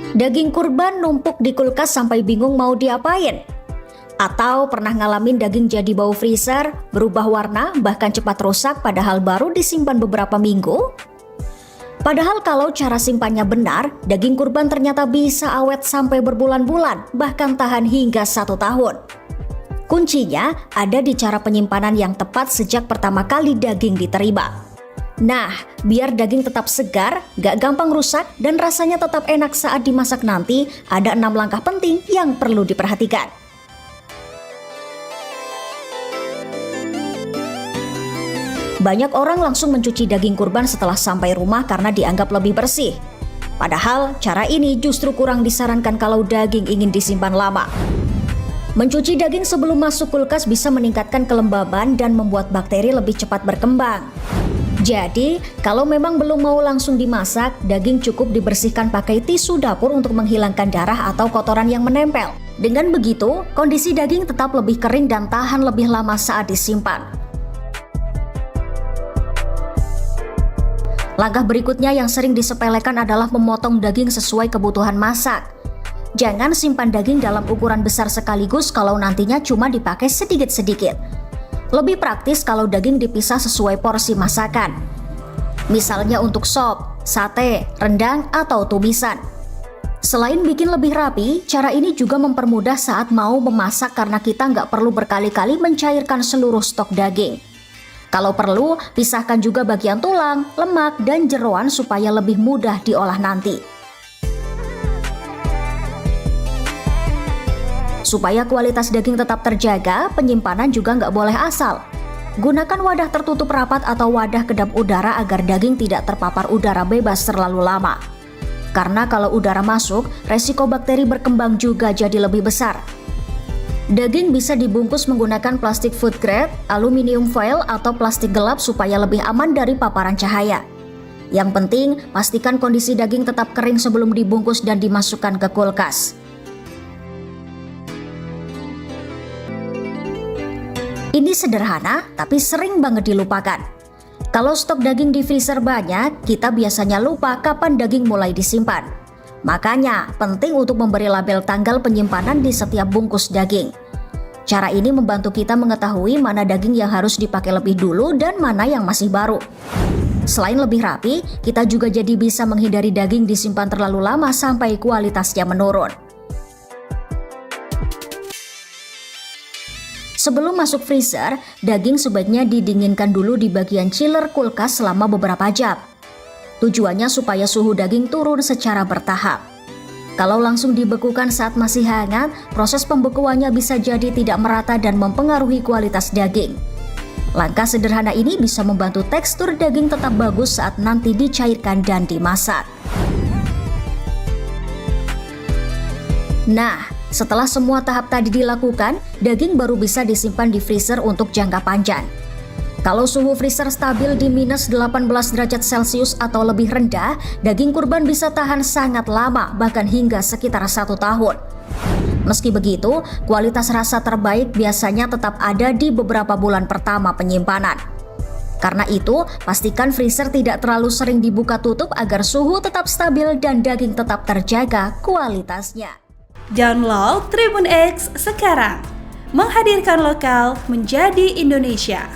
Daging kurban numpuk di kulkas sampai bingung mau diapain? Atau pernah ngalamin daging jadi bau freezer, berubah warna, bahkan cepat rusak padahal baru disimpan beberapa minggu? Padahal kalau cara simpannya benar, daging kurban ternyata bisa awet sampai berbulan-bulan, bahkan tahan hingga 1 tahun. Kuncinya ada di cara penyimpanan yang tepat sejak pertama kali daging diterima. Nah, biar daging tetap segar, gak gampang rusak, dan rasanya tetap enak saat dimasak nanti, ada 6 langkah penting yang perlu diperhatikan. Banyak orang langsung mencuci daging kurban setelah sampai rumah karena dianggap lebih bersih. Padahal, cara ini justru kurang disarankan kalau daging ingin disimpan lama. Mencuci daging sebelum masuk kulkas bisa meningkatkan kelembaban dan membuat bakteri lebih cepat berkembang. Jadi, kalau memang belum mau langsung dimasak, daging cukup dibersihkan pakai tisu dapur untuk menghilangkan darah atau kotoran yang menempel. Dengan begitu, kondisi daging tetap lebih kering dan tahan lebih lama saat disimpan. Langkah berikutnya yang sering disepelekan adalah memotong daging sesuai kebutuhan masak. Jangan simpan daging dalam ukuran besar sekaligus kalau nantinya cuma dipakai sedikit-sedikit. Lebih praktis kalau daging dipisah sesuai porsi masakan. Misalnya untuk sop, sate, rendang, atau tumisan. Selain bikin lebih rapi, cara ini juga mempermudah saat mau memasak karena kita nggak perlu berkali-kali mencairkan seluruh stok daging. Kalau perlu, pisahkan juga bagian tulang, lemak, dan jeroan supaya lebih mudah diolah nanti. Supaya kualitas daging tetap terjaga, penyimpanan juga nggak boleh asal. Gunakan wadah tertutup rapat atau wadah kedap udara agar daging tidak terpapar udara bebas terlalu lama. Karena kalau udara masuk, resiko bakteri berkembang juga jadi lebih besar. Daging bisa dibungkus menggunakan plastik food grade, aluminium foil, atau plastik gelap supaya lebih aman dari paparan cahaya. Yang penting, pastikan kondisi daging tetap kering sebelum dibungkus dan dimasukkan ke kulkas. Ini sederhana, tapi sering banget dilupakan. Kalau stok daging di freezer banyak, kita biasanya lupa kapan daging mulai disimpan. Makanya, penting untuk memberi label tanggal penyimpanan di setiap bungkus daging. Cara ini membantu kita mengetahui mana daging yang harus dipakai lebih dulu dan mana yang masih baru. Selain lebih rapi, kita juga jadi bisa menghindari daging disimpan terlalu lama sampai kualitasnya menurun. Sebelum masuk freezer, daging sebaiknya didinginkan dulu di bagian chiller kulkas selama beberapa jam. Tujuannya supaya suhu daging turun secara bertahap. Kalau langsung dibekukan saat masih hangat, proses pembekuannya bisa jadi tidak merata dan mempengaruhi kualitas daging. Langkah sederhana ini bisa membantu tekstur daging tetap bagus saat nanti dicairkan dan dimasak. Nah, setelah semua tahap tadi dilakukan, daging baru bisa disimpan di freezer untuk jangka panjang. Kalau suhu freezer stabil di minus 18 derajat Celcius atau lebih rendah, daging kurban bisa tahan sangat lama, bahkan hingga sekitar 1 tahun. Meski begitu, kualitas rasa terbaik biasanya tetap ada di beberapa bulan pertama penyimpanan. Karena itu, pastikan freezer tidak terlalu sering dibuka tutup agar suhu tetap stabil dan daging tetap terjaga kualitasnya. Download Tribun X sekarang, menghadirkan lokal menjadi Indonesia.